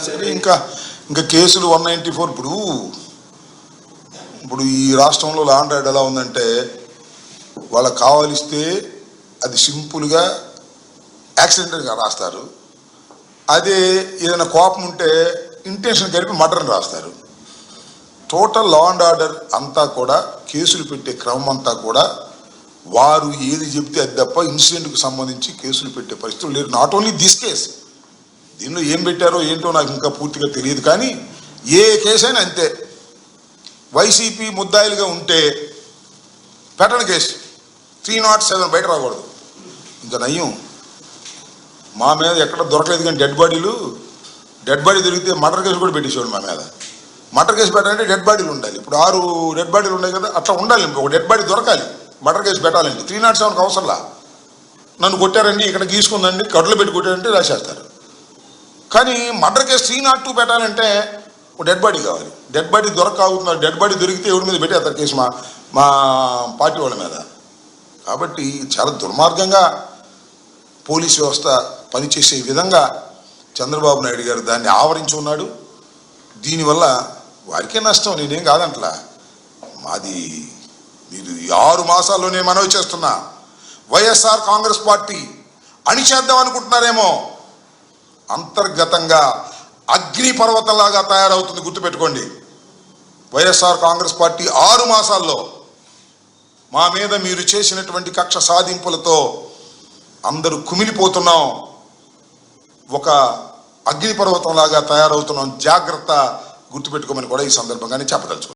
సరే ఇంకా కేసులు 194 ఇప్పుడు ఈ రాష్ట్రంలో లా అండ్ ఆర్డర్ ఎలా ఉందంటే వాళ్ళకి కావాలిస్తే అది సింపుల్గా యాక్సిడెంటల్గా రాస్తారు. అదే ఏదైనా కోపం ఉంటే ఇంటెన్షన్ కలిపి మర్డర్ని రాస్తారు. టోటల్ లా అండ్ ఆర్డర్ అంతా కూడా కేసులు పెట్టే క్రమం అంతా కూడా వారు ఏది చెప్తే అది తప్ప ఇన్సిడెంట్కి సంబంధించి కేసులు పెట్టే పరిస్థితులు లేరు. నాట్ ఓన్లీ దిస్ కేసు, దీనిలో ఏం పెట్టారో ఏంటో నాకు ఇంకా పూర్తిగా తెలియదు. కానీ ఏ కేసు అయినా అంతే, వైసీపీ ముద్దాయిలుగా ఉంటే పెట్టని కేసు 307 బయట రాకూడదు. ఇంకా నయ్యం మా మీద ఎక్కడ దొరకలేదు. కానీ డెడ్ బాడీ దొరికితే మర్డర్ కేసు కూడా పెట్టేసేవాడు మా మీద. మర్డర్ కేసు పెట్టాలంటే డెడ్ బాడీలు ఉండాలి. ఇప్పుడు 6 డెడ్ బాడీలు ఉన్నాయి కదా, అట్లా ఉండాలి. ఒక డెడ్ బాడీ దొరకాలి, మర్డర్ కేసు పెట్టాలండి. 307కి అవసరంలా. నన్ను కొట్టారండి, ఇక్కడ గీసుకుందండి, కడులు పెట్టి కొట్టారంటే రాసేస్తారు. కానీ మర్డర్ కేసు 302 పెట్టాలంటే ఒక డెడ్ బాడీ కావాలి. డెడ్ బాడీ దొరకవుతున్నారు. డెడ్ బాడీ దొరికితే ఎవరి మీద పెట్టేస్తారు కేసు? మా పార్టీ వాళ్ళ మీద. కాబట్టి చాలా దుర్మార్గంగా పోలీస్ వ్యవస్థ పనిచేసే విధంగా చంద్రబాబు నాయుడు గారు దాన్ని ఆవరించి ఉన్నాడు. దీనివల్ల వారికే నష్టం, నేనేం కాదంట్లా. మాది మీరు 6 మాసాల్లోనే మనవి చేస్తున్నా, వైఎస్ఆర్ కాంగ్రెస్ పార్టీ అణిచేద్దాం అనుకుంటున్నారేమో, అంతర్గతంగా అగ్ని పర్వతంలాగా తయారవుతుంది. గుర్తుపెట్టుకోండి, వైఎస్ఆర్ కాంగ్రెస్ పార్టీ 6 మాసాల్లో మా మీద మీరు చేసినటువంటి కక్ష సాధింపులతో అందరూ కుమిలిపోతున్నాం, ఒక అగ్ని పర్వతంలాగా తయారవుతున్నాం. జాగ్రత్త, గుర్తుపెట్టుకోమని కూడా ఈ సందర్భంగానే చెప్పదలుచుకున్నాం.